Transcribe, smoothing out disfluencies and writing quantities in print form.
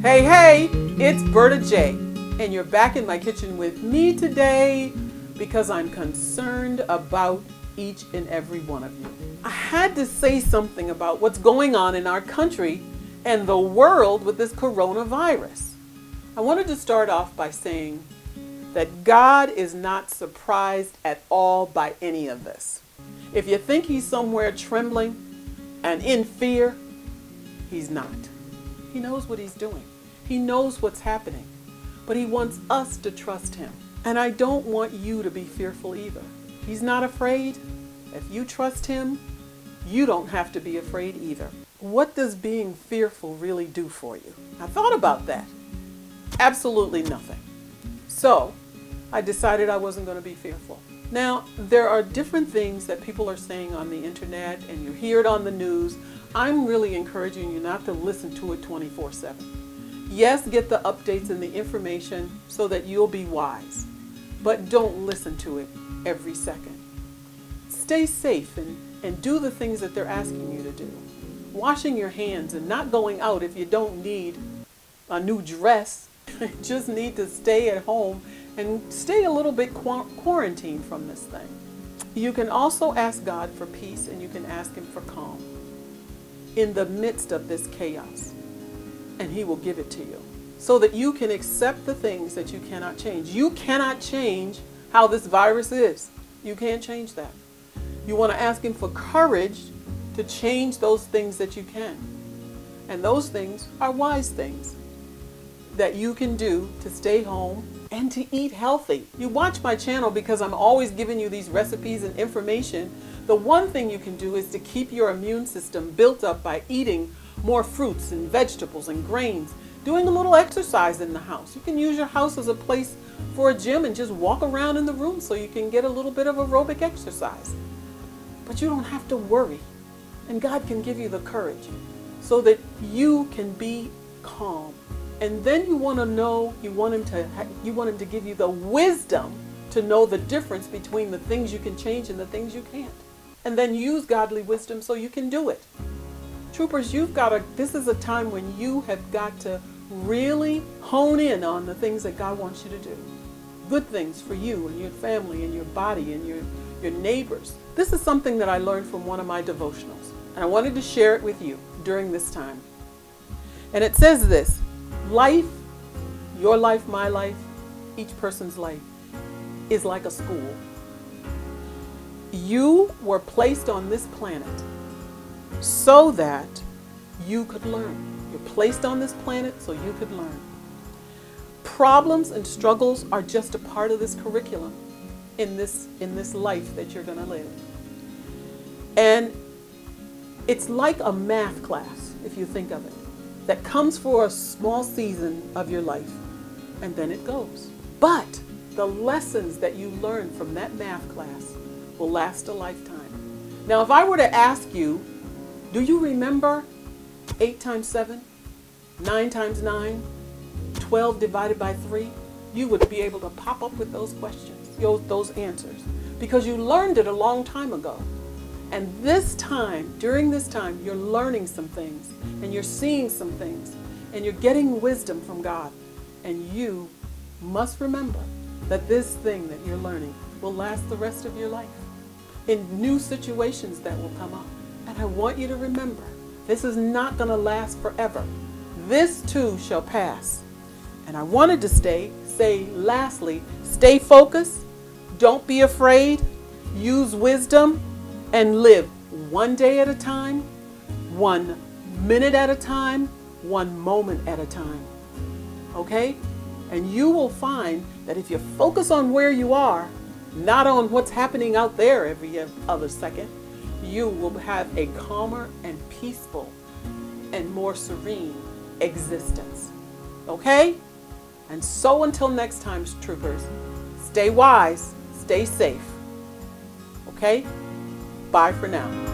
Hey, hey, it's Berta J, and you're back in my kitchen with me today because I'm concerned about each and every one of you. I had to say something about what's going on in our country and the world with this coronavirus. I wanted to start off by saying that God is not surprised at all by any of this. If you think he's somewhere trembling and in fear, he's not. He knows what he's doing. He knows what's happening, but he wants us to trust him. And I don't want you to be fearful either. He's not afraid. If you trust him, you don't have to be afraid either. What does being fearful really do for you? I thought about that. Absolutely nothing. So I decided I wasn't going to be fearful. Now, there are different things that people are saying on the internet, and you hear it on the news. I'm really encouraging you not to listen to it 24/7. Yes, get the updates and the information so that you'll be wise, but don't listen to it every second. Stay safe and do the things that they're asking you to do. Washing your hands and not going out if you don't need a new dress. You just need to stay at home and stay a little bit quarantined from this thing. You can also ask God for peace, and you can ask him for calm in the midst of this chaos, and he will give it to you so that you can accept the things that you cannot change. You cannot change how this virus is. You can't change that. You want to ask him for courage to change those things that you can. And those things are wise things that you can do to stay home and to eat healthy. You watch my channel because I'm always giving you these recipes and information. The one thing you can do is to keep your immune system built up by eating more fruits and vegetables and grains, doing a little exercise in the house. You can use your house as a place for a gym and just walk around in the room so you can get a little bit of aerobic exercise. But you don't have to worry, and God can give you the courage so that you can be calm. And then you want to know, you want him to give you the wisdom to know the difference between the things you can change and the things you can't. And then use godly wisdom so you can do it. Troopers, this is a time when you have got to really hone in on the things that God wants you to do. Good things for you and your family and your body and your neighbors. This is something that I learned from one of my devotionals, and I wanted to share it with you during this time. And it says this: life, your life, my life, each person's life is like a school. You were placed on this planet so that you could learn. You're placed on this planet so you could learn. Problems and struggles are just a part of this curriculum in this life that you're going to live. And it's like a math class, if you think of it, that comes for a small season of your life, and then it goes. But the lessons that you learn from that math class will last a lifetime. Now, if I were to ask you, do you remember 8 times 7, 9 times 9, 12 divided by 3? You would be able to pop up with those questions, those answers, because you learned it a long time ago. And during this time, you're learning some things, and you're seeing some things, and you're getting wisdom from God. And you must remember that this thing that you're learning will last the rest of your life in new situations that will come up. And I want you to remember, this is not going to last forever. This too shall pass. And I wanted to say lastly, stay focused, don't be afraid, use wisdom, and live one day at a time, 1 minute at a time, 1 moment at a time. Okay? And you will find that if you focus on where you are, not on what's happening out there every other second, you will have a calmer and peaceful and more serene existence. Okay? And so until next time, troopers, stay wise, stay safe. Okay? Bye for now.